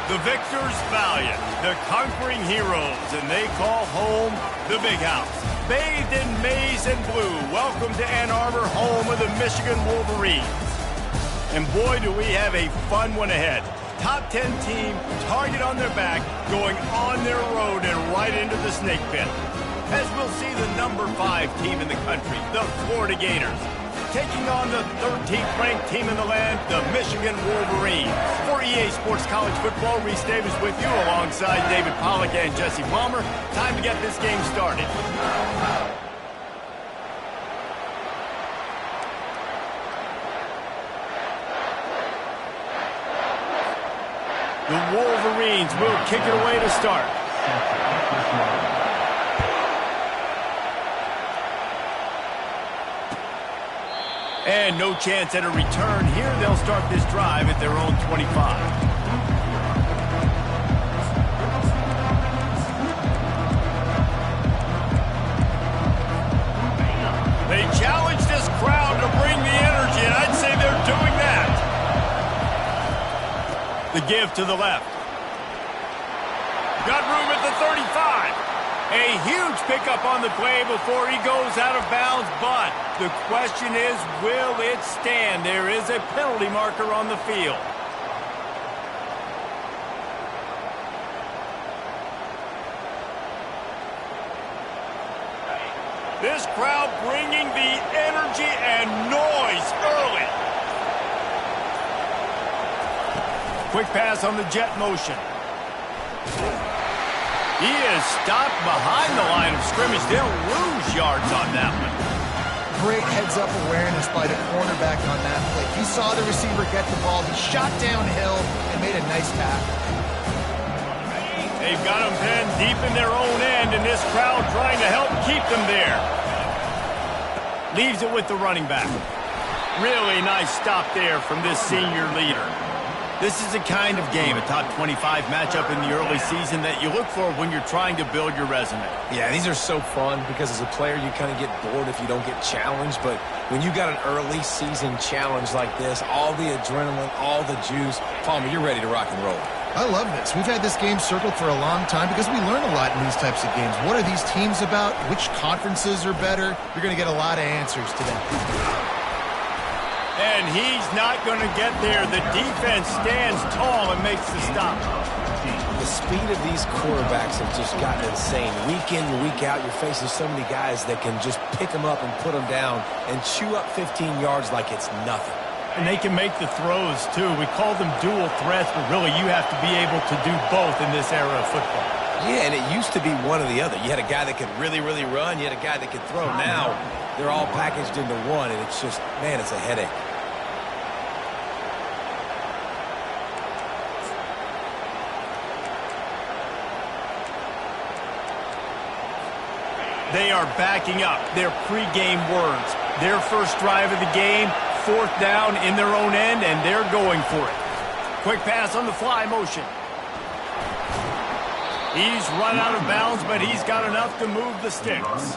The victors valiant, the conquering heroes, and they call home the Big House. Bathed in maize and blue, welcome to Ann Arbor, home of the Michigan Wolverines. And boy, do we have a fun one ahead. Top 10 team, target on their back, going on their road and right into the snake pit. As we'll see the number 5 team in the country, the Florida Gators, taking on the 13th ranked team in the land, the Michigan Wolverines. For EA Sports College Football, Reese Davis with you alongside David Pollack and Jesse Palmer. Time to get this game started. The Wolverines will kick it away to start. And no chance at a return here. They'll start this drive at their own 25. They challenge this crowd to bring the energy, and I'd say they're doing that. The give to the left. Got room at the 35. A huge pickup on the play before he goes out of bounds, but the question is, will it stand? There is a penalty marker on the field. This crowd bringing the energy and noise early. Quick pass on the jet motion. He is stopped behind the line of scrimmage. They'll lose yards on that one. Great heads-up awareness by the cornerback on that play. He saw the receiver get the ball. He shot downhill and made a nice tackle. They've got them pinned deep in their own end, and this crowd trying to help keep them there. Leaves it with the running back. Really nice stop there from this senior leader. This is the kind of game, a top 25 matchup in the early season, that you look for when you're trying to build your resume. Yeah, these are so fun because as a player you kind of get bored if you don't get challenged, but when you got an early season challenge like this, all the adrenaline, all the juice, Palmer, you're ready to rock and roll. I love this. We've had this game circled for a long time because we learn a lot in these types of games. What are these teams about? Which conferences are better? You're going to get a lot of answers today. And he's not going to get there. The defense stands tall and makes the stop. The speed of these quarterbacks have just gotten insane. Week in, week out, you're facing so many guys that can just pick them up and put them down and chew up 15 yards like it's nothing. And they can make the throws, too. We call them dual threats, but really you have to be able to do both in this era of football. Yeah, and it used to be one or the other. You had a guy that could really, really run. You had a guy that could throw. Now they're all packaged into one, and it's just, man, it's a headache. They are backing up their pregame words. Their first drive of the game, 4th down in their own end, and they're going for it. Quick pass on the fly motion. He's run out of bounds, but he's got enough to move the sticks.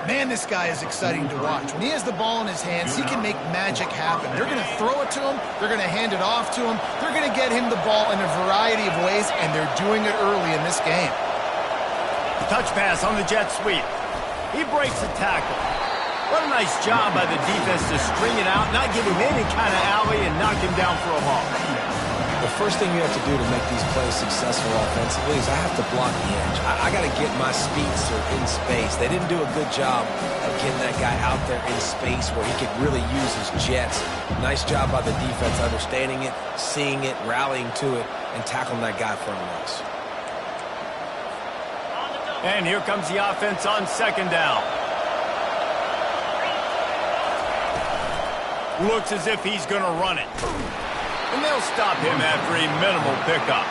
Man, this guy is exciting to watch. When he has the ball in his hands, he can make magic happen. They're going to throw it to him. They're going to hand it off to him. They're going to get him the ball in a variety of ways, and they're doing it early in this game. Touch pass on the jet sweep. He breaks the tackle. What a nice job by the defense to string it out, not give him any kind of alley, and knock him down for a loss. The first thing you have to do to make these plays successful offensively is I have to block the edge. I got to get my speedster in space. They didn't do a good job of getting that guy out there in space where he could really use his jets. Nice job by the defense understanding it, seeing it, rallying to it, and tackling that guy for a loss. And here comes the offense on 2nd down. Looks as if he's going to run it. And they'll stop him after a minimal pickup.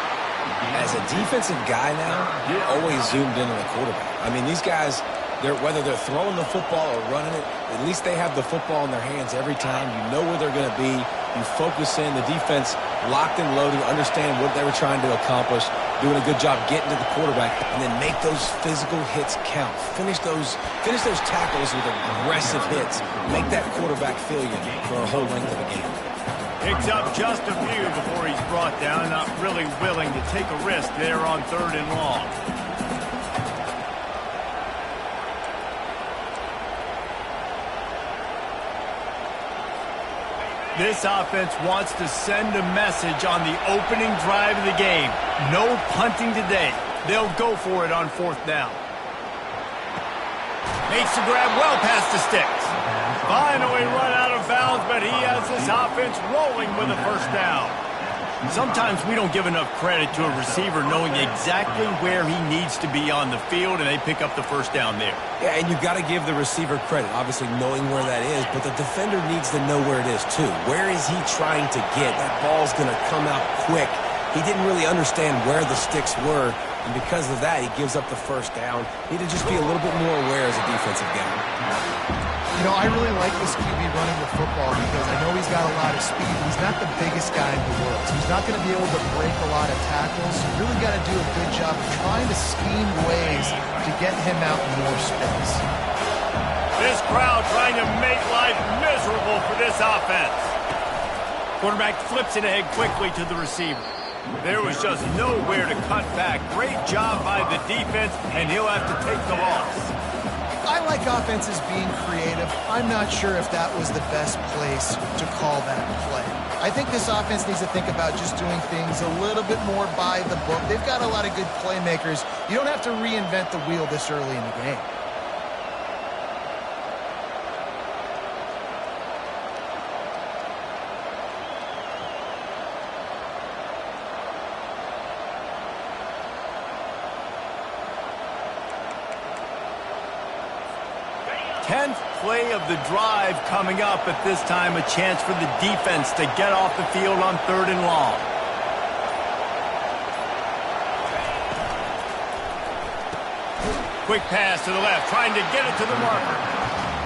As a defensive guy now, you're always zoomed in on the quarterback. I mean, these guys, whether they're throwing the football or running it, at least they have the football in their hands every time. You know where they're going to be. You focus in. The defense locked and loaded, understand what they were trying to accomplish, doing a good job getting to the quarterback, and then make those physical hits count. Finish those tackles with aggressive hits. Make that quarterback feel you for a whole length of the game. Picks up just a few before he's brought down, not really willing to take a risk there on 3rd and long. This offense wants to send a message on the opening drive of the game. No punting today. They'll go for it on 4th down. Makes the grab well past the sticks. Finally run out of bounds, but he has this offense rolling with a 1st down. Sometimes we don't give enough credit to a receiver knowing exactly where he needs to be on the field, and they pick up the 1st down there. Yeah, and you've got to give the receiver credit, obviously knowing where that is, but the defender needs to know where it is too. Where is he trying to get? That ball's going to come out quick. He didn't really understand where the sticks were, and because of that, he gives up the 1st down. Need to just be a little bit more aware as a defensive guy. You know, I really like this QB running the football because I know he's got a lot of speed, but he's not the biggest guy in the world. So he's not going to be able to break a lot of tackles. You really got to do a good job of trying to scheme ways to get him out in more space. This crowd trying to make life miserable for this offense. Quarterback flips it ahead quickly to the receiver. There was just nowhere to cut back. Great job by the defense, and he'll have to take the loss. I like offenses being creative. I'm not sure if that was the best place to call that play. I think this offense needs to think about just doing things a little bit more by the book. They've got a lot of good playmakers. You don't have to reinvent the wheel this early in the game. 10th play of the drive coming up at this time. A chance for the defense to get off the field on 3rd and long. Quick pass to the left, trying to get it to the marker.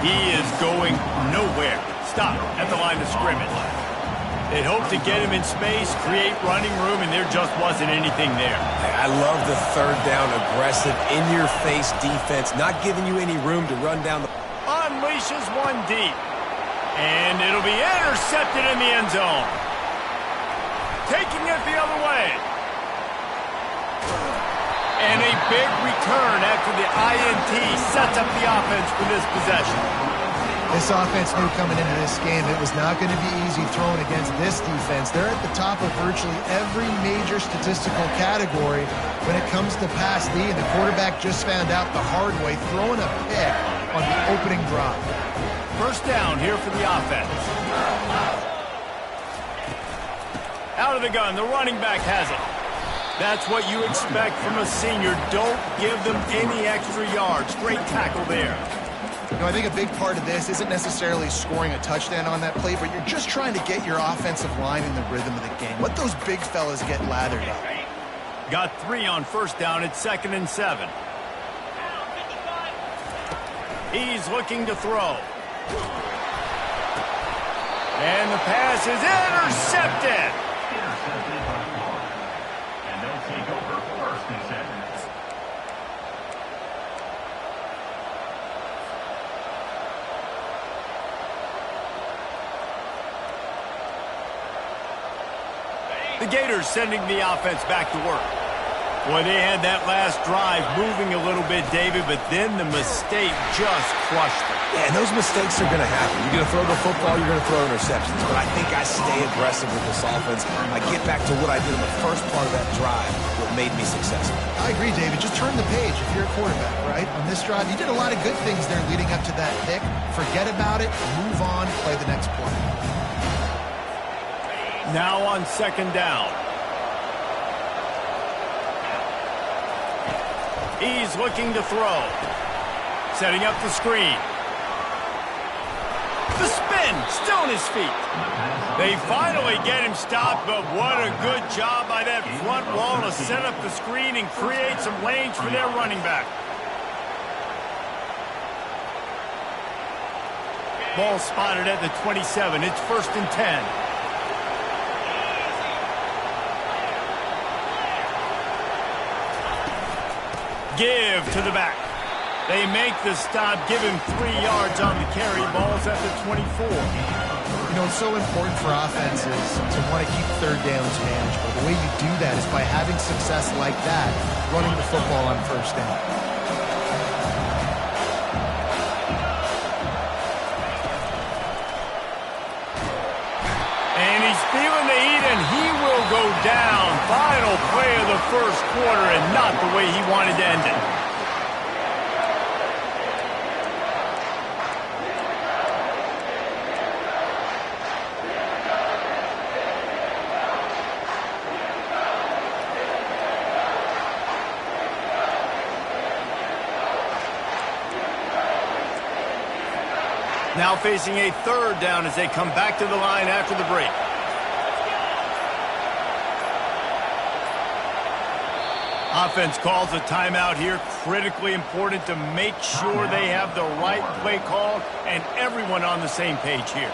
He is going nowhere. Stop at the line of scrimmage. They hoped to get him in space, create running room, and there just wasn't anything there. I love the 3rd down aggressive, in-your-face defense, not giving you any room to run down the... Unleashes one deep. And it'll be intercepted in the end zone. Taking it the other way. And a big return after the INT sets up the offense for this possession. This offense knew coming into this game it was not going to be easy throwing against this defense. They're at the top of virtually every major statistical category when it comes to pass D, and the quarterback just found out the hard way, throwing a pick on the opening drive. 1st down here for the offense. Out of the gun, the running back has it. That's what you expect from a senior. Don't give them any extra yards. Great tackle there. You know, I think a big part of this isn't necessarily scoring a touchdown on that play, but you're just trying to get your offensive line in the rhythm of the game. Let those big fellas get lathered up. Got 3 on 1st down at 2nd and 7. He's looking to throw. And the pass is intercepted. And they'll take over 1st and 7. The Gators sending the offense back to work. Boy, they had that last drive moving a little bit, David, but then the mistake just crushed them. Yeah, and those mistakes are going to happen. You're going to throw the football, you're going to throw interceptions. But I think I stay aggressive with this offense. I get back to what I did in the first part of that drive, what made me successful. I agree, David. Just turn the page if you're a quarterback, right? On this drive, you did a lot of good things there leading up to that pick. Forget about it, move on, play the next play. Now on 2nd down. He's looking to throw. Setting up the screen. The spin, still on his feet. They finally get him stopped, but what a good job by that front wall to set up the screen and create some lanes for their running back. Ball spotted at the 27. It's 1st and 10. Give to the back. They make the stop, give him 3 yards on the carry. Ball's at the 24. You know, it's so important for offenses to want to keep third downs manageable. The way you do that is by having success like that, running the football on first down. And he's feeling the heat, and he will go down. Final play of the first quarter, and not the way he wanted to end it. Now facing a third down as they come back to the line after the break. Offense calls a timeout here. Critically important to make sure they have the right play call and everyone on the same page here.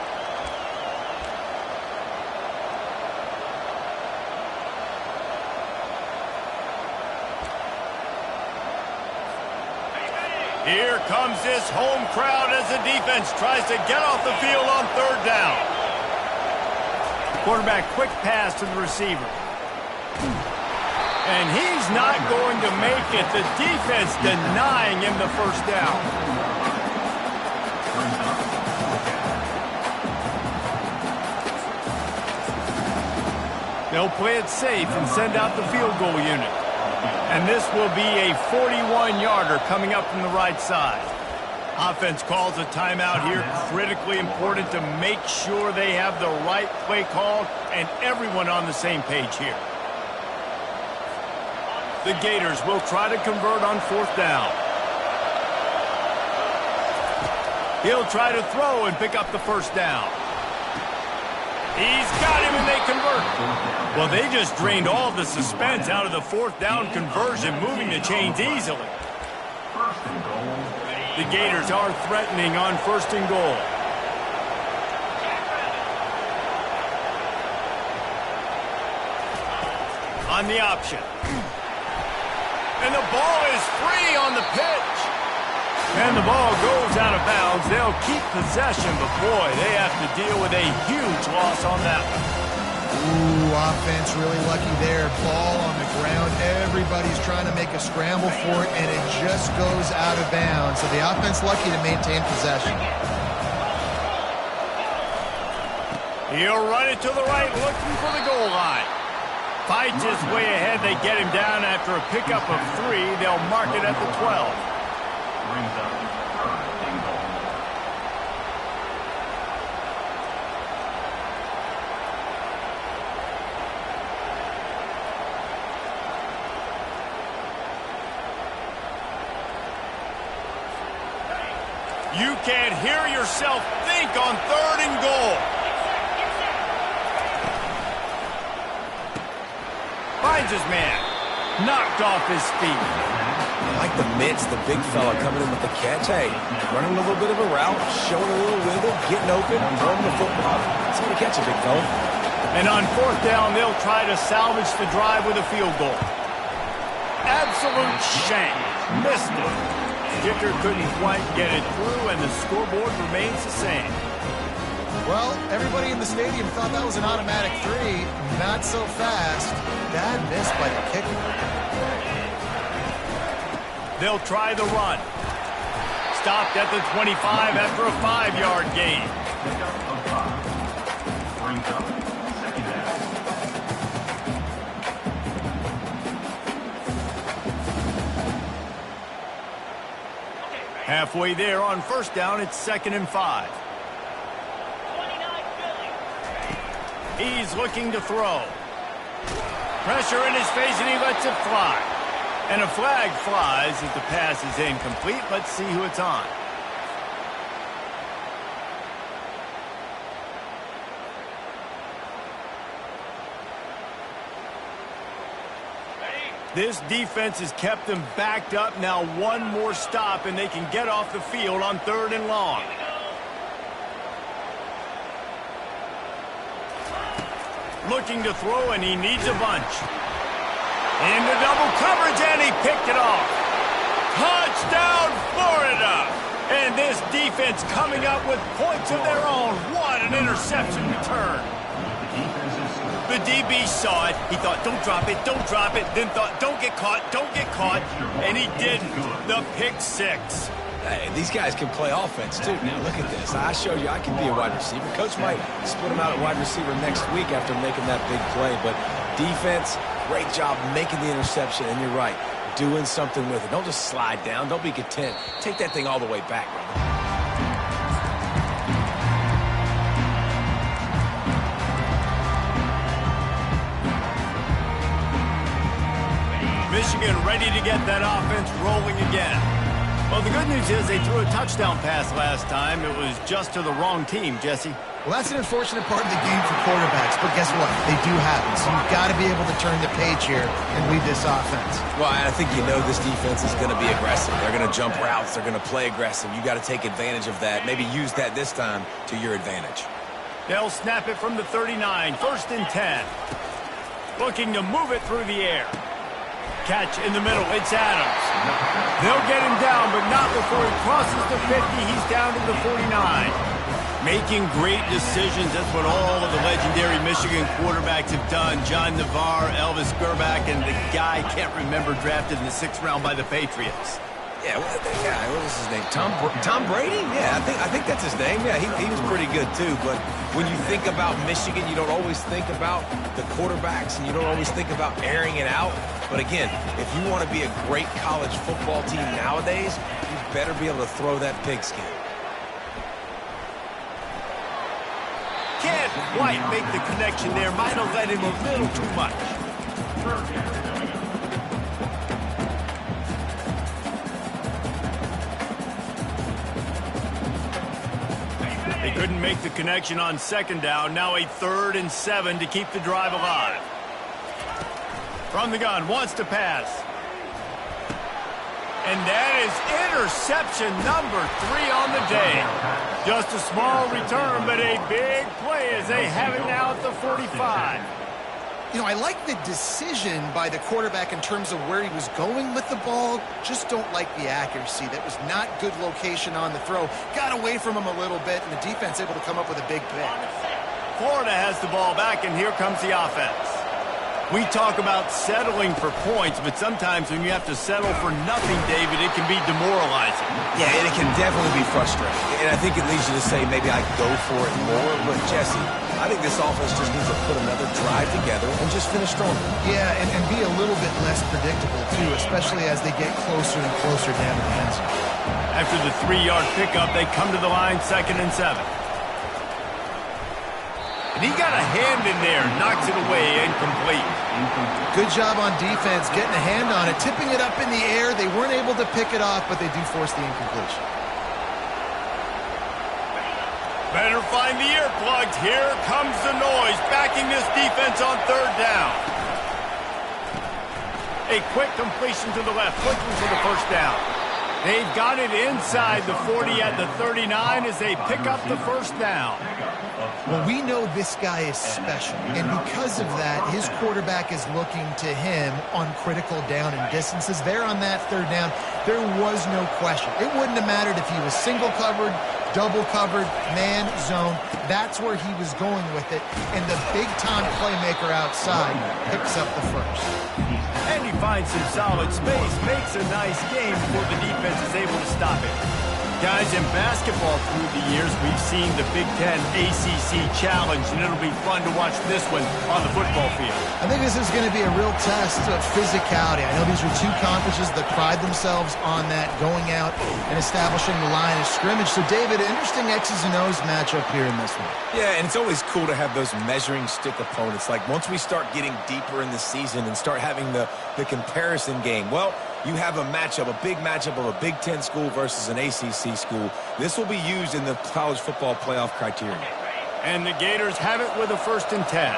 Here comes this home crowd as the defense tries to get off the field on third down. Quarterback, quick pass to the receiver. And he's not going to make it. The defense denying him the first down. They'll play it safe and send out the field goal unit. And this will be a 41-yarder coming up from the right side. Offense calls a timeout here. Critically important to make sure they have the right play call and everyone on the same page here. The Gators will try to convert on fourth down. He'll try to throw and pick up the first down. He's got him and they convert. Well, they just drained all of the suspense out of the fourth down conversion, moving the chains easily. The Gators are threatening on first and goal. On the option. And the ball is free on the pitch. And the ball goes out of bounds. They'll keep possession, but boy, they have to deal with a huge loss on that one. Ooh, offense really lucky there. Ball on the ground. Everybody's trying to make a scramble for it, and it just goes out of bounds. So the offense lucky to maintain possession. He'll run it to the right, looking for the goal line. Fights his way ahead. They get him down after a pickup of 3. They'll mark it at the 12. Brings up first and goal. You can't hear yourself think on third and goal. Finds his man. Knocked off his feet. I like the mitts, the big fella coming in with the catch. Hey, running a little bit of a route, showing a little wiggle, getting open, throwing the football. It's going to catch a big fella. And on fourth down, they'll try to salvage the drive with a field goal. Absolute shank. Missed it. Kicker couldn't quite get it through, and the scoreboard remains the same. Well, everybody in the stadium thought that was an automatic 3. Not so fast. Bad miss by the kicker. They'll try the run. Stopped at the 25 after a 5-yard gain. Pickup of 5. Brings up second down. Halfway there on first down, it's 2nd and 5. He's looking to throw. Pressure in his face, and he lets it fly. And a flag flies as the pass is incomplete. Let's see who it's on. This defense has kept them backed up. Now one more stop, and they can get off the field on 3rd and long. Looking to throw, and he needs a bunch. Into double coverage, and he picked it off. Touchdown, Florida! And And this defense coming up with points of their own. What an interception return. The DB saw it. He thought, don't drop it, don't drop it. Then thought, don't get caught, don't get caught. And he didn't. The pick six. Hey, these guys can play offense, too. Now, look at this. I showed you I can be a wide receiver. Coach might split him out at wide receiver next week after making that big play. But defense, great job making the interception. And you're right, doing something with it. Don't just slide down. Don't be content. Take that thing all the way back, brother. Michigan ready to get that offense rolling again. Well, the good news is they threw a touchdown pass last time. It was just to the wrong team, Jesse. Well, that's an unfortunate part of the game for quarterbacks, but guess what? They do happen, so you've got to be able to turn the page here and lead this offense. Well, I think you know this defense is going to be aggressive. They're going to jump routes. They're going to play aggressive. You got to take advantage of that. Maybe use that this time to your advantage. They'll snap it from the 39, 1st and 10. Looking to move it through the air. Catch in the middle. It's Adams. They'll get him down, but not before he crosses the 50. He's down to the 49. Making great decisions. That's what all of the legendary Michigan quarterbacks have done. John Navarre, Elvis Gerbach, and the guy, can't remember, drafted in the 6th round by the Patriots. Yeah, what was his name? Tom Brady? Yeah, I think that's his name. Yeah, he was pretty good too. But when you think about Michigan, you don't always think about the quarterbacks, and you don't always think about airing it out. But again, if you want to be a great college football team nowadays, you better be able to throw that pigskin. Can't quite make the connection there. Might have let him a little too much. They couldn't make the connection on 2nd down. Now a 3rd and 7 to keep the drive alive. From the gun, wants to pass. And that is interception number 3 on the day. Just a small return, but a big play as they have it now at the 45. You know, I like the decision by the quarterback in terms of where he was going with the ball. Just don't like the accuracy. That was not good location on the throw. Got away from him a little bit, and the defense able to come up with a big pick. Florida has the ball back, and here comes the offense. We talk about settling for points, but sometimes when you have to settle for nothing, David, it can be demoralizing. Yeah, and it can definitely be frustrating. And I think it leads you to say maybe I go for it more. But, Jesse, I think this offense just needs to put another drive together and just finish strong. Yeah, and be a little bit less predictable, too, especially as they get closer and closer down to the end zone. After the 3-yard pickup, they come to the line, 2nd and 7. And he got a hand in there, knocks it away, incomplete. Good job on defense, getting a hand on it, tipping it up in the air. They weren't able to pick it off, but they do force the incompletion. Better find the earplugs. Here comes the noise, backing this defense on 3rd down. A quick completion to the left, looking for the 1st down. They've got it inside the 40 at the 39 as they pick up the 1st down. Well, we know this guy is special, and because of that, his quarterback is looking to him on critical down and distances. There on that 3rd down, there was no question. It wouldn't have mattered if he was single covered, double covered, man, zone. That's where he was going with it, and the big-time playmaker outside picks up the 1st. And he finds some solid space, makes a nice game before the defense is able to stop it. Guys, in basketball through the years, we've seen the Big Ten ACC Challenge, and it'll be fun to watch this one on the football field. I think this is going to be a real test of physicality. I know these are 2 conferences that pride themselves on that, going out and establishing the line of scrimmage. So, David, interesting X's and O's matchup here in this one. Yeah, and it's always cool to have those measuring stick opponents. Like, once we start getting deeper in the season and start having the comparison game, well, you have a matchup, a big matchup of a Big Ten school versus an ACC school. This will be used in the college football playoff criteria. And the Gators have it with a 1st and 10.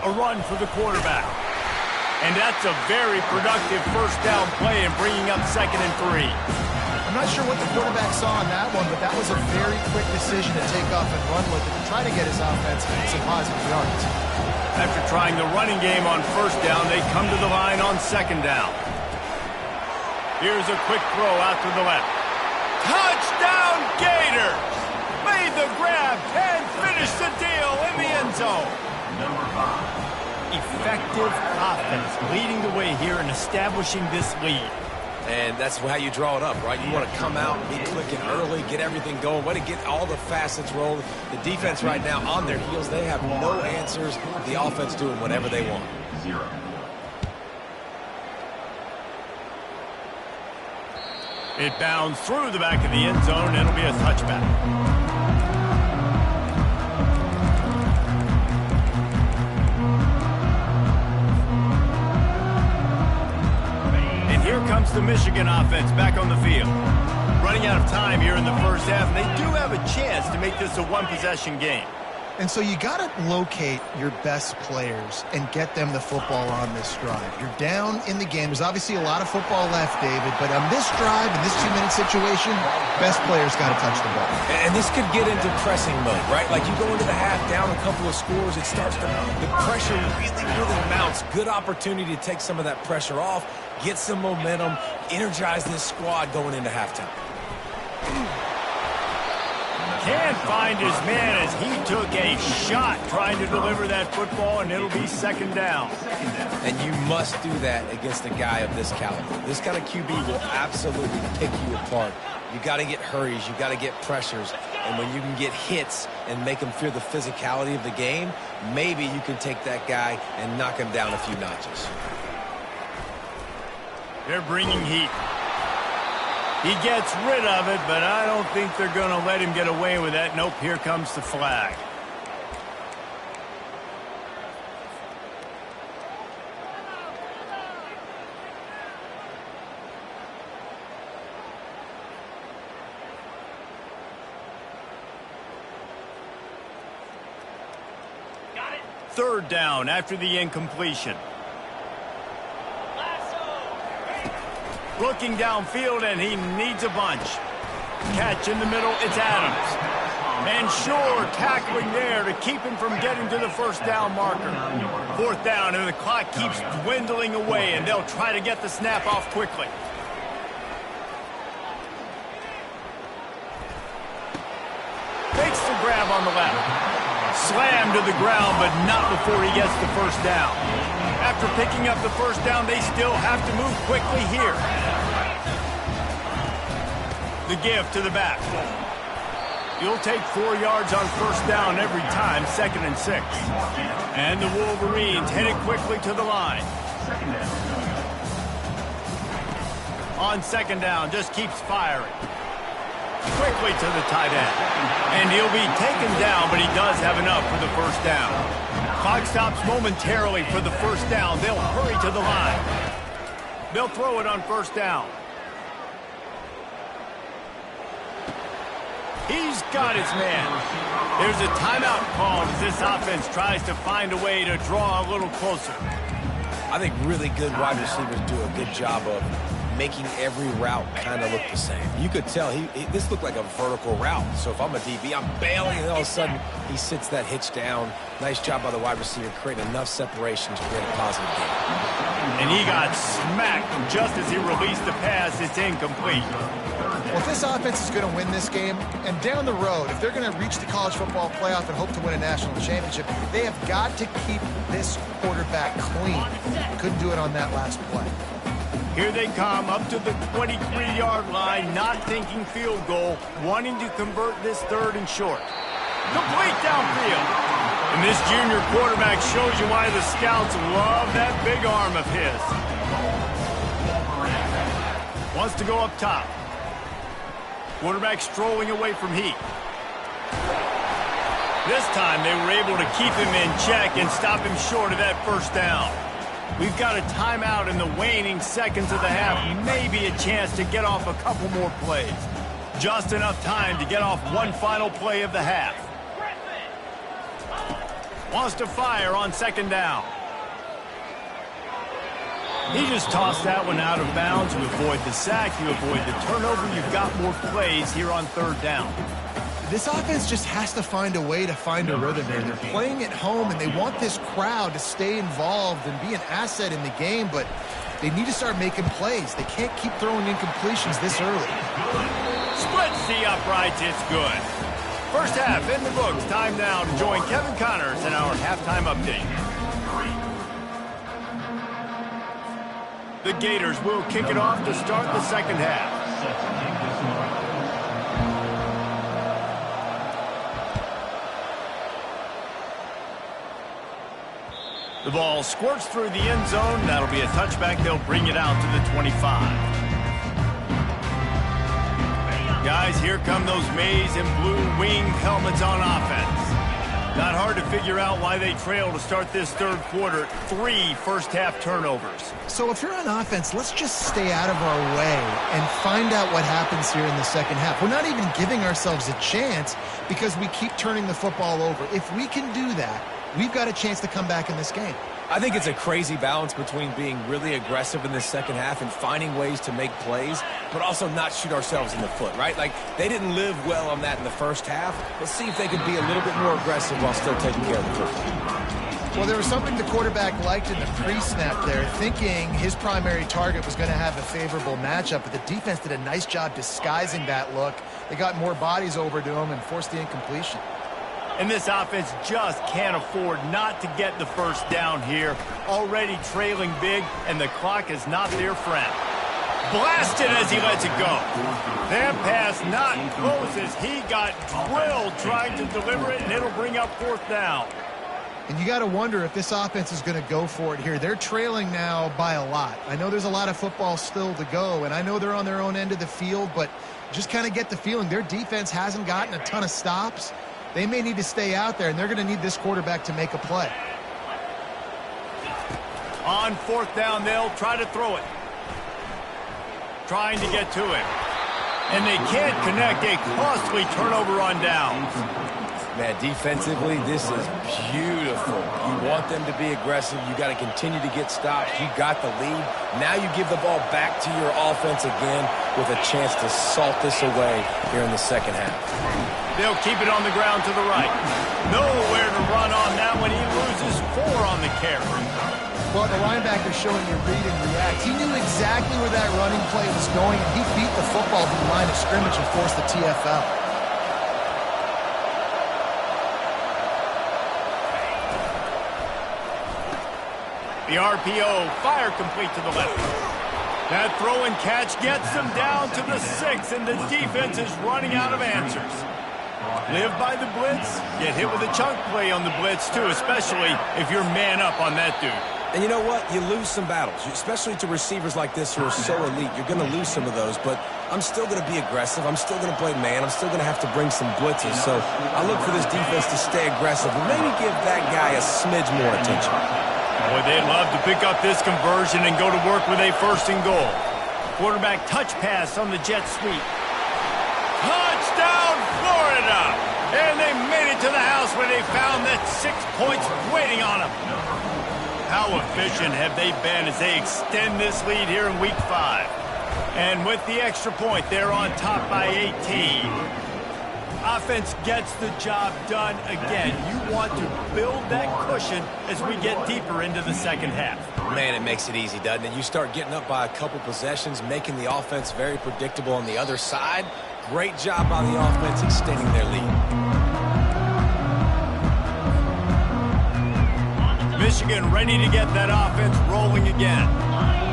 A run for the quarterback. And that's a very productive 1st down play and bringing up 2nd and 3. I'm not sure what the quarterback saw on that one, but that was a very quick decision to take off and run with it to try to get his offense some positive yards. After trying the running game on 1st down, they come to the line on 2nd down. Here's a quick throw out to the left. Touchdown Gators! Made the grab and finished the deal in the end zone. Number 5. Effective offense leading the way here and establishing this lead. And that's how you draw it up, right? You want to come out, be clicking early, get everything going, way to get all the facets rolling. The defense right now on their heels, they have no answers. The offense doing whatever they want. 0. It bounds through the back of the end zone, and it'll be a touchback. And here comes the Michigan offense back on the field. Running out of time here in the first half, and they do have a chance to make this a one-possession game. And so you got to locate your best players and get them the football on this drive. You're down in the game. There's obviously a lot of football left, David, but on this drive, in this 2-minute situation, best players got to touch the ball. And this could get into pressing mode, right? Like you go into the half, down a couple of scores, it starts to, the pressure really mounts. Good opportunity to take some of that pressure off, get some momentum, energize this squad going into halftime. Can't find his man as he took a shot trying to deliver that football, and it'll be second down. And you must do that against a guy of this caliber. This kind of QB will absolutely pick you apart. You got to get hurries, you got to get pressures, and when you can get hits and make them feel the physicality of the game, maybe you can take that guy and knock him down a few notches. They're bringing heat. He gets rid of it, but I don't think they're going to let him get away with that. Nope, here comes the flag. Got it. Third down after the incompletion. Looking downfield, and he needs a bunch. Catch in the middle, it's Adams. And Shore tackling there to keep him from getting to the first down marker. Fourth down, and the clock keeps dwindling away, and they'll try to get the snap off quickly. Takes the grab on the left. Slammed to the ground, but not before he gets the first down. After picking up the first down, they still have to move quickly here. The give to the back. You'll take 4 yards on first down every time, 2nd and 6. And the Wolverines headed quickly to the line. On second down, just keeps firing. Quickly to the tight end. And he'll be taken down, but he does have enough for the first down. Clock stops momentarily for the first down. They'll hurry to the line. They'll throw it on first down. He's got his man. There's a timeout called as this offense tries to find a way to draw a little closer. I think really good wide receivers do a good job of making every route kind of look the same. You could tell this looked like a vertical route. So if I'm a DB, I'm bailing, and all of a sudden he sits that hitch down. Nice job by the wide receiver, creating enough separation to create a positive game. And he got smacked just as he released the pass. It's incomplete. Well, if this offense is going to win this game, and down the road, if they're going to reach the college football playoff and hope to win a national championship, they have got to keep this quarterback clean. Couldn't do it on that last play. Here they come up to the 23-yard line, not thinking field goal, wanting to convert this third and short. Complete downfield. And this junior quarterback shows you why the scouts love that big arm of his. Wants to go up top. Quarterback strolling away from heat. This time they were able to keep him in check and stop him short of that first down. We've got a timeout in the waning seconds of the half. Maybe a chance to get off a couple more plays. Just enough time to get off one final play of the half. Wants to fire on second down. He just tossed that one out of bounds. You avoid the sack, you avoid the turnover. You've got more plays here on third down. This offense just has to find a way to find a rhythm here. They're playing at home, and they want this crowd to stay involved and be an asset in the game, but They need to start making plays. They can't keep throwing incompletions this early. Splits the uprights. It's good. First half in the books. Time now to join Kevin Connors in our halftime update. The Gators will kick it off to start the second half. The ball squirts through the end zone. That'll be a touchback. They'll bring it out to the 25. Guys, here come those maize and blue wing helmets on offense. Not hard to figure out why they trail to start this third quarter. 3 first-half turnovers. So if you're on offense, let's just stay out of our way and find out what happens here in the second half. We're not even giving ourselves a chance because we keep turning the football over. If we can do that, we've got a chance to come back in this game. I think it's a crazy balance between being really aggressive in the second half and finding ways to make plays, but also not shoot ourselves in the foot, right? Like, they didn't live well on that in the first half. Let's see if they could be a little bit more aggressive while still taking care of the football. Well, there was something the quarterback liked in the pre-snap there, thinking his primary target was going to have a favorable matchup, but the defense did a nice job disguising that look. They got more bodies over to him and forced the incompletion. And this offense just can't afford not to get the first down here. Already trailing big, and the clock is not their friend. Blasted as he lets it go. That pass not close as he got drilled trying to deliver it, and it'll bring up fourth down. And you got to wonder if this offense is going to go for it here. They're trailing now by a lot. I know there's a lot of football still to go, and I know they're on their own end of the field, but just kind of get the feeling their defense hasn't gotten a ton of stops. They may need to stay out there, and they're going to need this quarterback to make a play. On fourth down, they'll try to throw it. Trying to get to it. And they can't connect. A costly turnover on downs. Man, defensively, this is beautiful. You want them to be aggressive. You got to continue to get stops. You got the lead. Now you give the ball back to your offense again with a chance to salt this away here in the second half. They'll keep it on the ground to the right. Nowhere to run on that one. He loses 4 on the carry. Well, the linebacker's showing you read and react. He knew exactly where that running play was going, and he beat the football to the line of scrimmage and forced the TFL. The RPO, fire complete to the left. That throw and catch gets them down to the 6, and the defense is running out of answers. Live by the blitz, get hit with a chunk play on the blitz too, especially if you're man up on that dude. And you know what? You lose some battles, especially to receivers like this who are so elite. You're going to lose some of those, but I'm still going to be aggressive. I'm still going to play man. I'm still going to have to bring some blitzes. So I look for this defense to stay aggressive and maybe give that guy a smidge more attention. Boy, they'd love to pick up this conversion and go to work with a first and goal. Quarterback touch pass on the jet sweep. Touchdown, Florida! And they made it to the house where they found that 6 points waiting on them. How efficient have they been as they extend this lead here in Week 5? And with the extra point, they're on top by 18. Offense gets the job done again. You want to build that cushion as we get deeper into the second half. Man, it makes it easy, doesn't it? You start getting up by a couple possessions, making the offense very predictable on the other side. Great job by the offense extending their lead. Michigan ready to get that offense rolling again.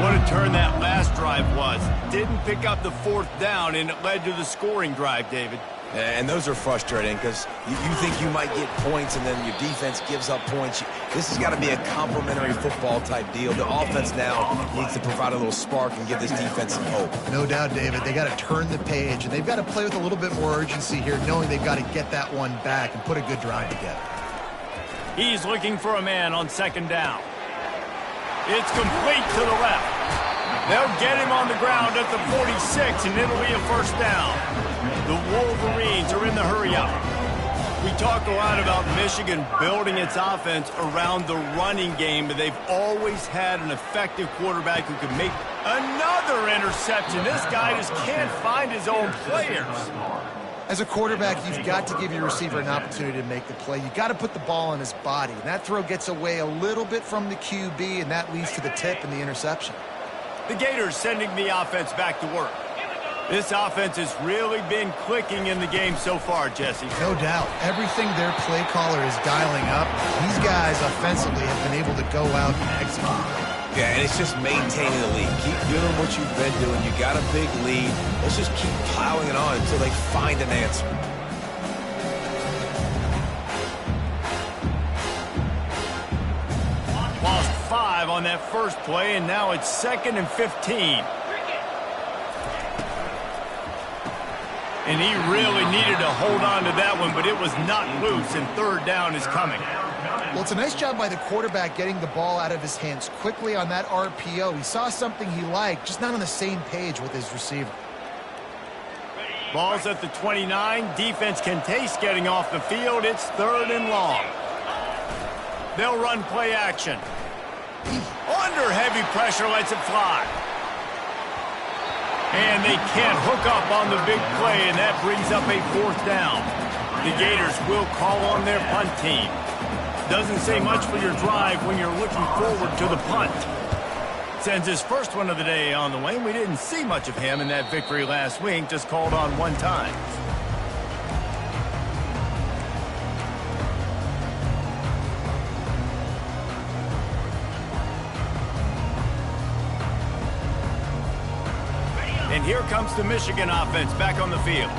What a turn that last drive was. Didn't pick up the fourth down, and it led to the scoring drive, David. And those are frustrating because you think you might get points and then your defense gives up points. This has got to be a complementary football type deal. The offense now needs to provide a little spark and give this defense some hope. No doubt, David. They got to turn the page, and they've got to play with a little bit more urgency here, knowing they've got to get that one back and put a good drive together. He's looking for a man on second down. It's complete to the left. They'll get him on the ground at the 46, and it'll be a first down. The Wolverines are in the hurry-up. We talk a lot about Michigan building its offense around the running game, but they've always had an effective quarterback who can make another interception. This guy just can't find his own players. As a quarterback, you've got to give your receiver an opportunity to make the play. You've got to put the ball in his body. And that throw gets away a little bit from the QB, and that leads to the tip and the interception. The Gators sending the offense back to work. This offense has really been clicking in the game so far, Jesse. No doubt. Everything their play caller is dialing up, these guys offensively have been able to go out and execute. Yeah, and it's just maintaining the lead. Keep doing what you've been doing. You got a big lead. Let's just keep piling it on until they find an answer. Lost 5 on that first play, and now it's 2nd and 15. And he really needed to hold on to that one, but it was not loose, and 3rd down is coming. Well, it's a nice job by the quarterback getting the ball out of his hands quickly on that RPO. He saw something he liked, just not on the same page with his receiver. Ball's at the 29. Defense can taste getting off the field. It's 3rd and long. They'll run play action. Under heavy pressure, lets it fly. And they can't hook up on the big play, and that brings up a 4th down. The Gators will call on their punt team. Doesn't say much for your drive when you're looking forward to the punt. Sends his first one of the day on the way. We didn't see much of him in that victory last week, just called on 1 time. And here comes the Michigan offense back on the field.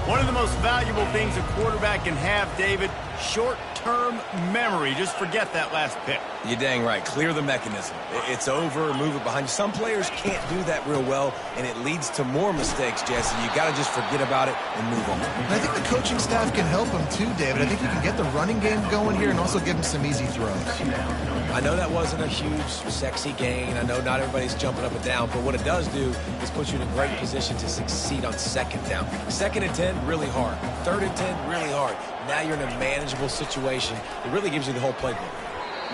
One of the most valuable things a quarterback can have, David, short-term memory. Just forget that last pick. You're dang right. Clear the mechanism. It's over, move it behind you. Some players can't do that real well, and it leads to more mistakes, Jesse. You got to just forget about it and move on. And I think the coaching staff can help him too, David. I think you can get the running game going here and also give him some easy throws. I know that wasn't a huge, sexy gain. I know not everybody's jumping up and down, but what it does do is put you in a great position to succeed on 2nd down. 2nd and 10, really hard. 3rd and 10, really hard. Now you're in a manageable situation. It really gives you the whole playbook.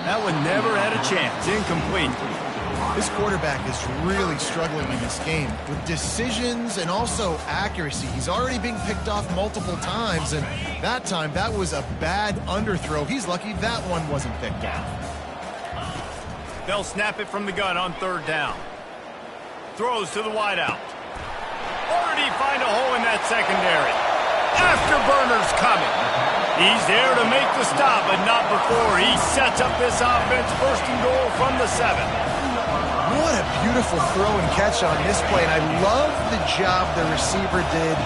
That one never had a chance. Incomplete. This quarterback is really struggling in this game with decisions and also accuracy. He's already being picked off multiple times, and that time, that was a bad underthrow. He's lucky that one wasn't picked off. They'll snap it from the gun on 3rd down. Throws to the wideout. Or did he find a hole in that secondary? Afterburner's coming. He's there to make the stop, but not before. He sets up this offense 1st and goal from the 7. What a beautiful throw and catch on this play, and I love the job the receiver did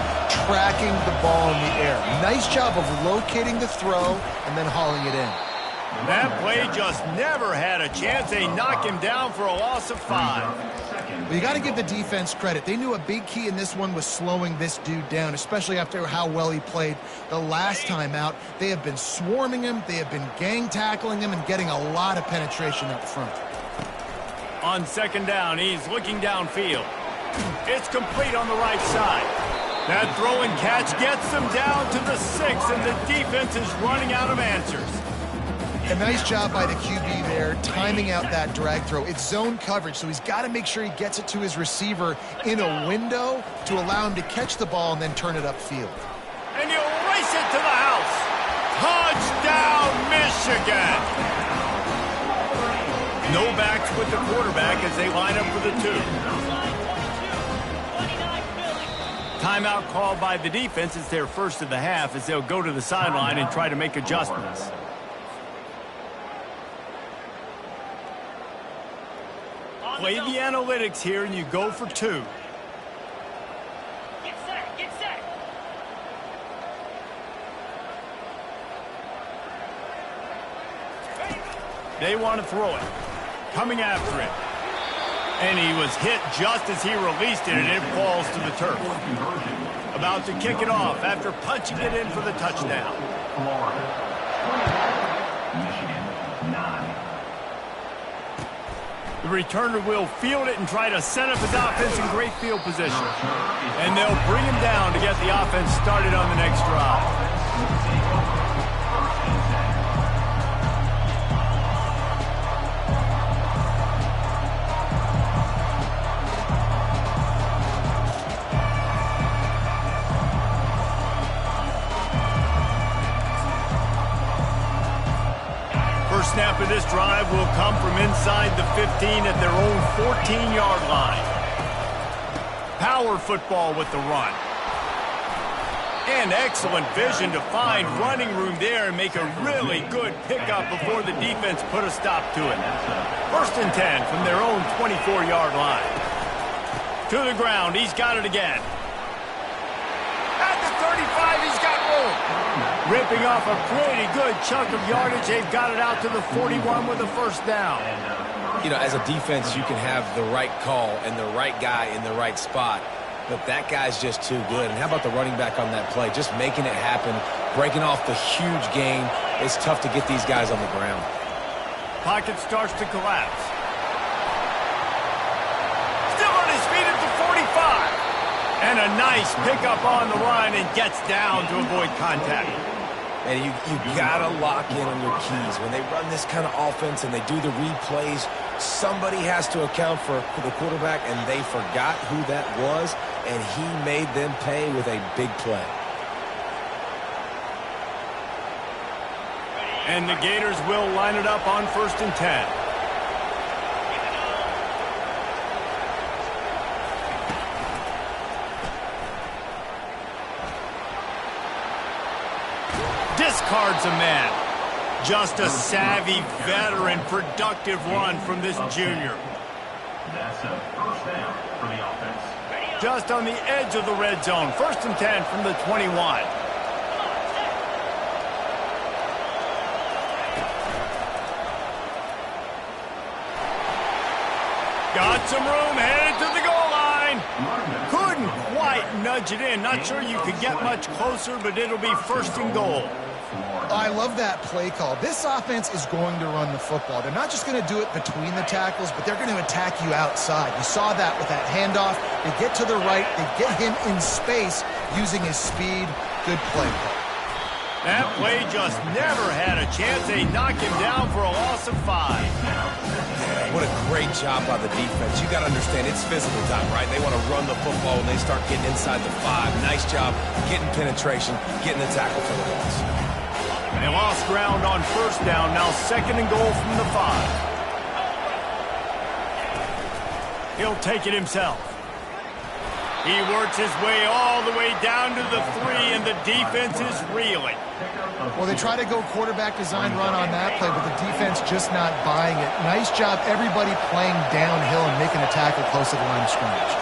tracking the ball in the air. Nice job of locating the throw and then hauling it in. That play just never had a chance. They knock him down for a loss of 5. Well, you got to give the defense credit. They knew a big key in this one was slowing this dude down, especially after how well he played the last time out. They have been swarming him. They have been gang tackling him and getting a lot of penetration up front. On 2nd down, he's looking downfield. It's complete on the right side. That throw and catch gets them down to the 6, and the defense is running out of answers. A nice job by the QB there, timing out that drag throw. It's zone coverage, so he's got to make sure he gets it to his receiver in a window to allow him to catch the ball and then turn it upfield. And he'll race it to the house. Touchdown, Michigan! No backs with the quarterback as they line up for the 2. Timeout called by the defense. It's their first of the half as they'll go to the sideline and try to make adjustments. Play the analytics here, and you go for 2. Get set, get set. They want to throw it. Coming after it. And he was hit just as he released it, and it falls to the turf. About to kick it off after punching it in for the touchdown. The returner will field it and try to set up his offense in great field position. And they'll bring him down to get the offense started on the next drive. snap of this drive will come from inside the 15 at their own 14-yard line. Power football with the run. And excellent vision to find running room there and make a really good pickup before the defense put a stop to it. 1st and 10 from their own 24-yard line. To the ground, he's got it again. At the 35, he's got room. Ripping off a pretty good chunk of yardage. They've got it out to the 41 with a 1st down. You know, as a defense, you can have the right call and the right guy in the right spot, but that guy's just too good. And how about the running back on that play? Just making it happen, breaking off the huge gain. It's tough to get these guys on the ground. Pocket starts to collapse. Still on his feet at the 45. And a nice pickup on the run and gets down to avoid contact. And you got to lock in on your keys. When they run this kind of offense and they do the replays, somebody has to account for the quarterback, and they forgot who that was, and he made them pay with a big play. And the Gators will line it up on 1st and 10. Discards a man. Just a savvy, veteran, productive run from this junior. That's a 1st down for the offense. Just on the edge of the red zone. 1st and 10 from the 21. Got some room, headed to the goal line. Couldn't quite nudge it in. Not sure you could get much closer, but it'll be 1st and goal. I love that play call. This offense is going to run the football. They're not just going to do it between the tackles, but they're going to attack you outside. You saw that with that handoff. They get to the right. They get him in space using his speed. Good play. That play just never had a chance. They knock him down for a loss of 5. What a great job by the defense. You got to understand, it's physical time, right? They want to run the football when they start getting inside the 5. Nice job getting penetration, getting the tackle for the loss. They lost ground on 1st down. Now 2nd and goal from the 5. He'll take it himself. He works his way all the way down to the 3, and the defense is reeling. Well, they try to go quarterback design run on that play, but the defense just not buying it. Nice job, everybody playing downhill and making a tackle close to the line of scrimmage.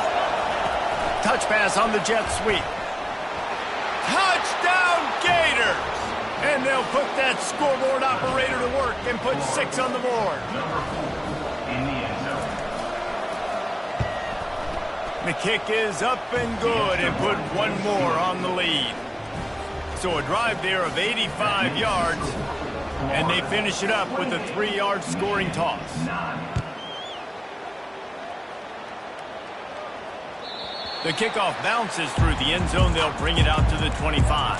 Touch pass on the jet sweep. Touchdown, Gators! And they'll put that scoreboard operator to work and put 6 on the board. In the end zone. The kick is up and good and put 1 more on the lead. So a drive there of 85 yards, and they finish it up with a 3-yard scoring toss. The kickoff bounces through the end zone. They'll bring it out to the 25.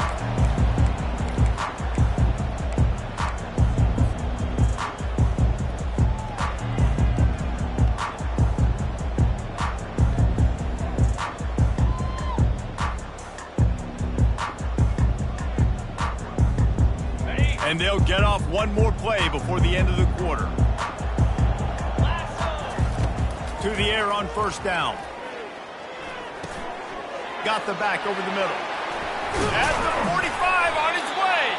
And they'll get off one more play before the end of the quarter. To the air on 1st down. Got the back over the middle. At the 45 on his way.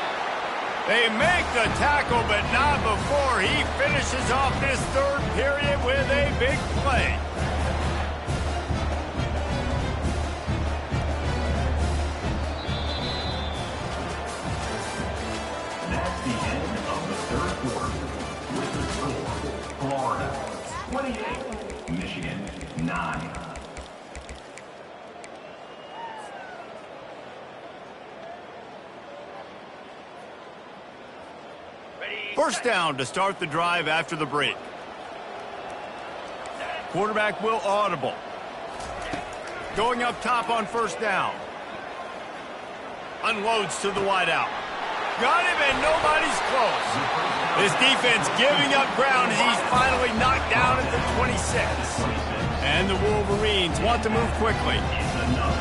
They make the tackle, but not before he finishes off this 3rd period with a big play. That's the end of the 3rd quarter. With the score, Florida 28, Michigan 9. First down to start the drive after the break. Quarterback will audible. Going up top on 1st down. Unloads to the wideout. Got him and nobody's close. This defense giving up ground as he's finally knocked down at the 26. And the Wolverines want to move quickly.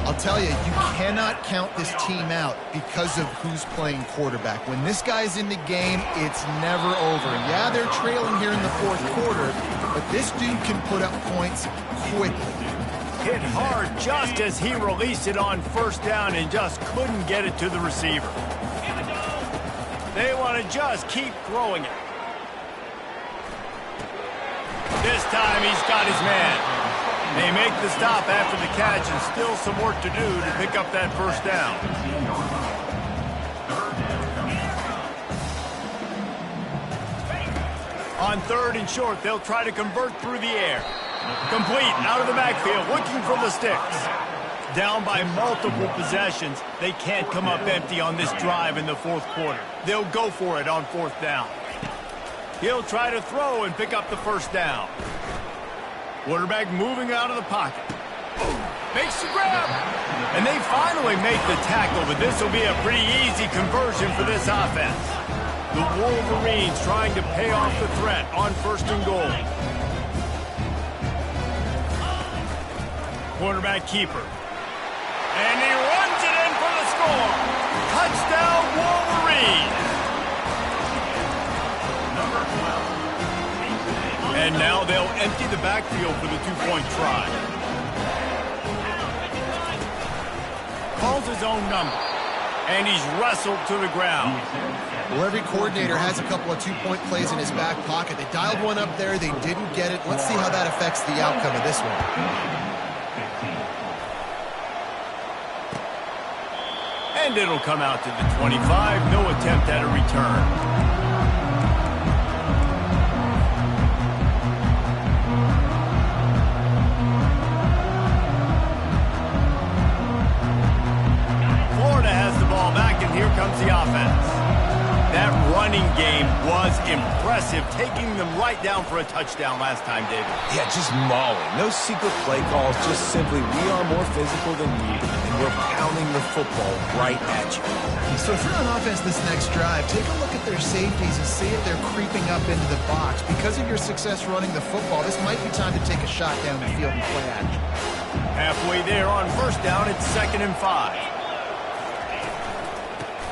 I'll tell you, you cannot count this team out because of who's playing quarterback. When this guy's in the game, it's never over. Yeah, they're trailing here in the fourth quarter, but this dude can put up points quickly. Hit hard just as he released it on first down and just couldn't get it to the receiver. They want to just keep throwing it. This time he's got his man. They make the stop after the catch and still some work to do to pick up that first down. On third and short, they'll try to convert through the air. Complete out of the backfield, looking for the sticks. Down by multiple possessions, they can't come up empty on this drive in the fourth quarter. They'll go for it on fourth down. He'll try to throw and pick up the first down. Quarterback moving out of the pocket. Makes the grab. And they finally make the tackle, but this will be a pretty easy conversion for this offense. The Wolverines trying to pay off the threat on first and goal. Quarterback keeper. And he runs it in for the score. Touchdown, Wolverines. And now they'll empty the backfield for the two-point try. Calls his own number. And he's wrestled to the ground. Well, every coordinator has a couple of two-point plays in his back pocket. They dialed one up there. They didn't get it. Let's see how that affects the outcome of this one. And it'll come out to the 25. No attempt at a return. Here comes the offense. That running game was impressive, taking them right down for a touchdown last time, David. Yeah, just mauling. No secret play calls, just simply we are more physical than you, and we're pounding the football right at you. So if you're on offense this next drive, take a look at their safeties and see if they're creeping up into the box. Because of your success running the football, this might be time to take a shot down the field and play action. Halfway there on first down, it's 2nd and 5.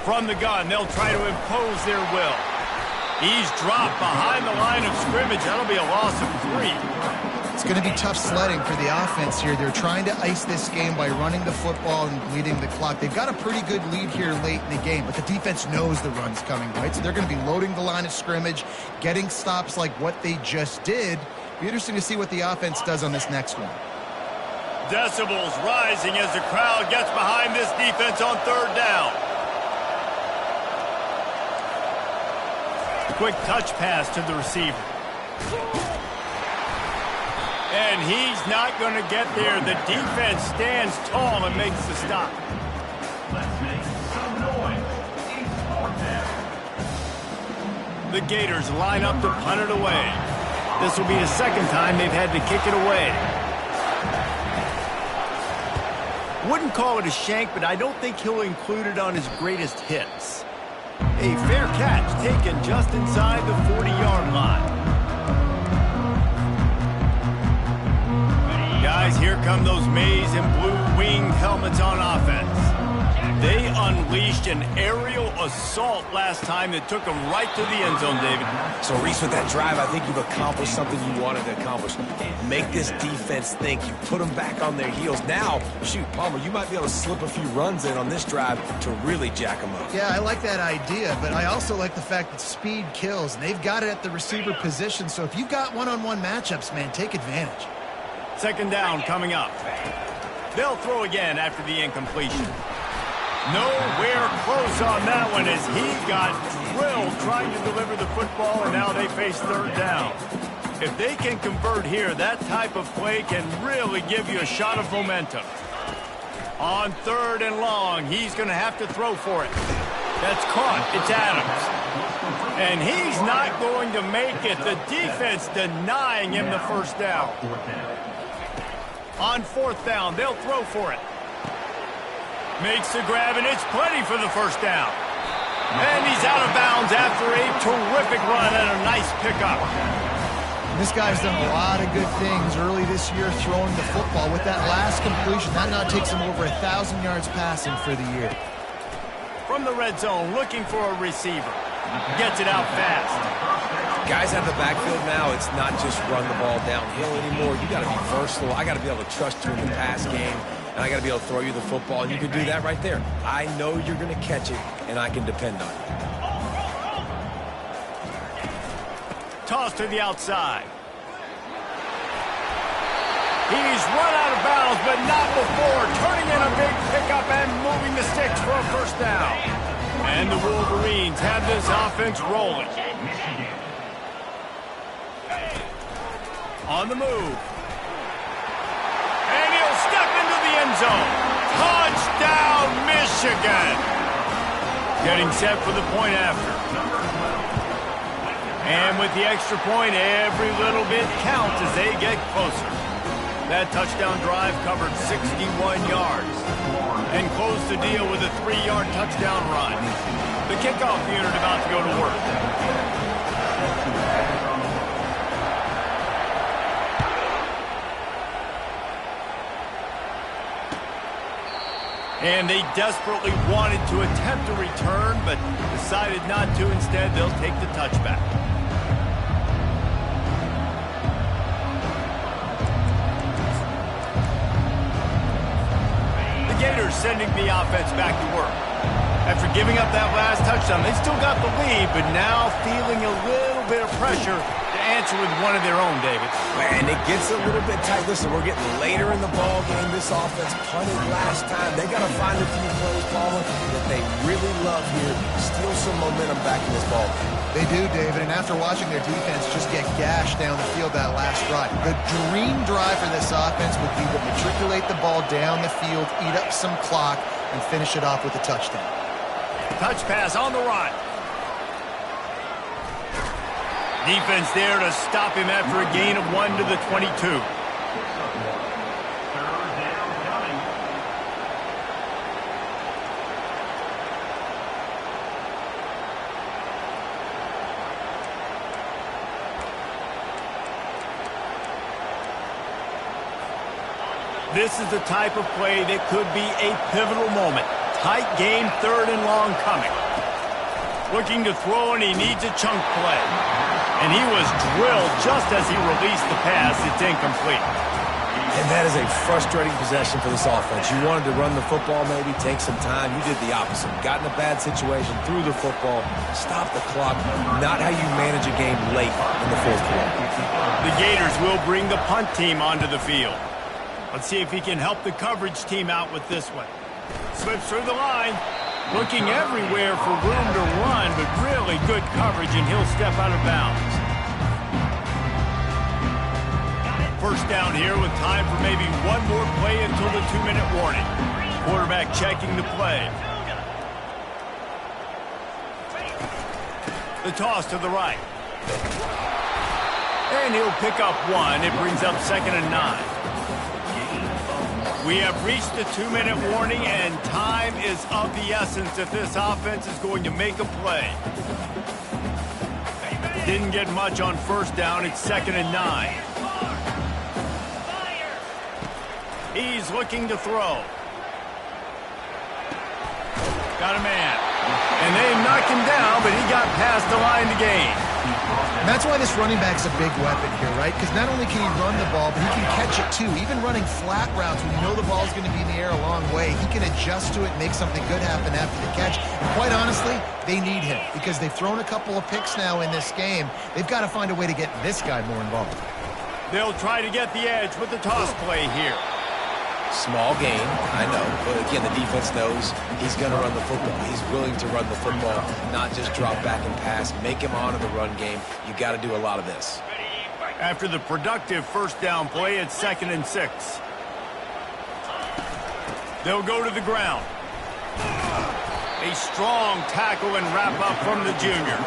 From the gun, they'll try to impose their will. He's dropped behind the line of scrimmage. That'll be a loss of 3. It's going to be tough sledding for the offense here. They're trying to ice this game by running the football and bleeding the clock. They've got a pretty good lead here late in the game, but the defense knows the run's coming, right? So they're going to be loading the line of scrimmage, getting stops like what they just did. Be interesting to see what the offense does on this next one. Decibels rising as the crowd gets behind this defense on third down. Quick touch pass to the receiver. And he's not going to get there. The defense stands tall and makes the stop. Let's make some noise. It's fourth down. The Gators line up to punt it away. This will be the second time they've had to kick it away. Wouldn't call it a shank, but I don't think he'll include it on his greatest hits. A fair catch taken just inside the 40-yard line. Guys, here come those maize and blue-winged helmets on offense. They unleashed an aerial assault last time that took them right to the end zone, David. So, Reese, with that drive, I think you've accomplished something you wanted to accomplish. Make this defense think. You put them back on their heels. Now, shoot, Palmer, you might be able to slip a few runs in on this drive to really jack them up. Yeah, I like that idea, but I also like the fact that speed kills, and they've got it at the receiver position. So if you've got one-on-one matchups, man, take advantage. 2nd down coming up. They'll throw again after the incompletion. Nowhere close on that one as he got drilled trying to deliver the football, and now they face third down. If they can convert here, that type of play can really give you a shot of momentum. On 3rd and long, he's going to have to throw for it. That's caught. It's Adams. And he's not going to make it. The defense denying him the first down. On 4th down, they'll throw for it. Makes the grab, and it's plenty for the first down. And he's out of bounds after a terrific run and a nice pickup. This guy's done a lot of good things early this year throwing the football. With that last completion, that now takes him over 1,000 yards passing for the year. From the red zone, looking for a receiver. Gets it out fast. Guys out of the backfield now, it's not just run the ball downhill anymore. You got to be versatile. I got to be able to trust you in the pass game, and I got to be able to throw you the football, and you can do that right there. I know you're going to catch it, and I can depend on it. Toss to the outside. He's run out of bounds, but not before turning in a big pickup and moving the sticks for a first down. And the Wolverines have this offense rolling. On the move. And he'll step into the end zone. Touchdown, Michigan. Getting set for the point after. And with the extra point, every little bit counts as they get closer. That touchdown drive covered 61 yards and closed the deal with a 3-yard touchdown run. The kickoff unit about to go to work. And they desperately wanted to attempt a return, but decided not to. Instead, they'll take the touchback. Gators sending the offense back to work. After giving up that last touchdown, they still got the lead, but now feeling a little bit of pressure to answer with one of their own, David. Man, it gets a little bit tight. Listen, we're getting later in the ball game. This offense punted last time. They got to find a few plays, Palmer, that they really love here. Steal some momentum back in this ball game. They do, David, and after watching their defense just get gashed down the field that last drive, the dream drive for this offense would be to matriculate the ball down the field, eat up some clock, and finish it off with a touchdown. Touch pass on the run. Defense there to stop him after a gain of 1 to the 22. This is the type of play that could be a pivotal moment. Tight game, 3rd and long coming. Looking to throw, and he needs a chunk play. And he was drilled just as he released the pass. It's incomplete. And that is a frustrating possession for this offense. You wanted to run the football, maybe take some time. You did the opposite. Got in a bad situation, threw the football, stopped the clock. Not how you manage a game late in the 4th quarter. The Gators will bring the punt team onto the field. Let's see if he can help the coverage team out with this one. Slips through the line. Looking everywhere for room to run, but really good coverage, and he'll step out of bounds. First down here with time for maybe one more play until the 2-minute warning. Quarterback checking the play. The toss to the right. And he'll pick up 1. It brings up 2nd and 9. We have reached the 2-minute warning, and time is of the essence if this offense is going to make a play. Didn't get much on first down. It's 2nd and 9. He's looking to throw. Got a man. And they knocked him down, but he got past the line to gain. And that's why this running back's a big weapon here, right? Because not only can he run the ball, but he can catch it too. Even running flat routes when you know the ball's going to be in the air a long way, he can adjust to it and make something good happen after the catch. And quite honestly, they need him because they've thrown a couple of picks now in this game. They've got to find a way to get this guy more involved. They'll try to get the edge with the toss play here. Small game, I know, but again, the defense knows he's going to run the football. He's willing to run the football, not just drop back and pass. Make him honor the run game. You got to do a lot of this. After the productive first down play, it's 2nd and 6. They'll go to the ground. A strong tackle and wrap up from the junior.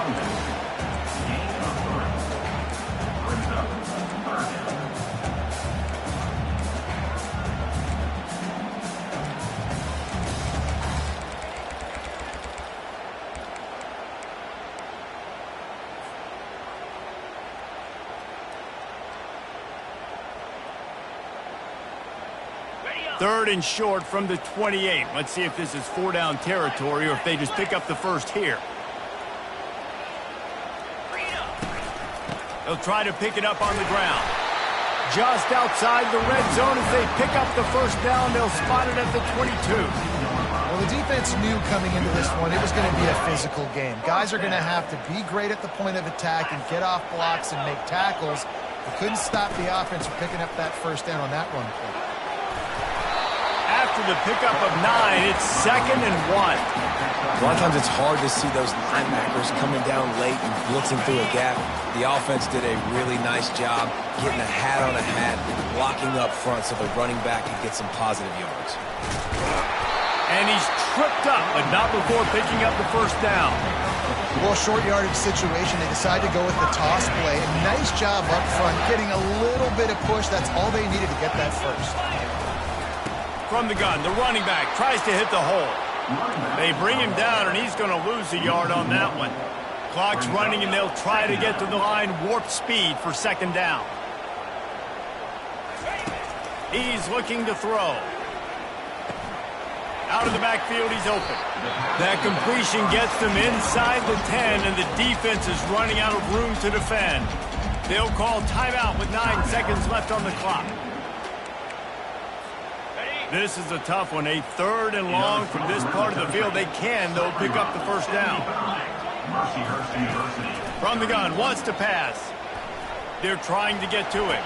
3rd and short from the 28. Let's see if this is 4-down territory or if they just pick up the first here. They'll try to pick it up on the ground. Just outside the red zone as they pick up the first down. They'll spot it at the 22. Well, the defense knew coming into this one it was going to be a physical game. Guys are going to have to be great at the point of attack and get off blocks and make tackles. They couldn't stop the offense from picking up that first down on that run play. After the pickup of 9, it's 2nd and 1. A lot of times it's hard to see those linebackers coming down late and blitzing through a gap. The offense did a really nice job getting a hat on a hat, blocking up front so the running back could get some positive yards. And he's tripped up, but not before picking up the first down. Well, short yardage situation, they decide to go with the toss play. A nice job up front, getting a little bit of push. That's all they needed to get that first. From the gun, the running back tries to hit the hole. They bring him down, and he's going to lose a yard on that one. Clock's running, and they'll try to get to the line warp speed for 2nd down. He's looking to throw. Out of the backfield, he's open. That completion gets them inside the 10, and the defense is running out of room to defend. They'll call timeout with 9 seconds left on the clock. This is a tough one. A 3rd and long from this part of the field. They can, though, pick up the first down. From the gun, wants to pass. They're trying to get to it.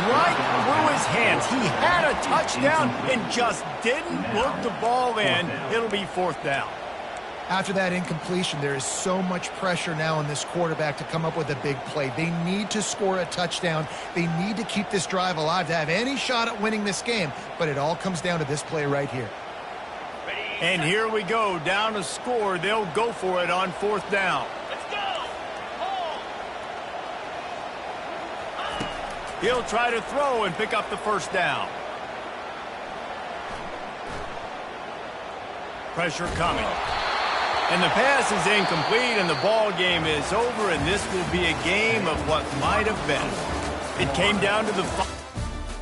Right through his hands. He had a touchdown and just didn't look the ball in. It'll be 4th down. After that incompletion, there is so much pressure now on this quarterback to come up with a big play. They need to score a touchdown. They need to keep this drive alive to have any shot at winning this game. But it all comes down to this play right here. And here we go. Down a score. They'll go for it on 4th down. Let's go. He'll try to throw and pick up the first down. Pressure coming. And the pass is incomplete, and the ball game is over, and this will be a game of what might have been. It came down to the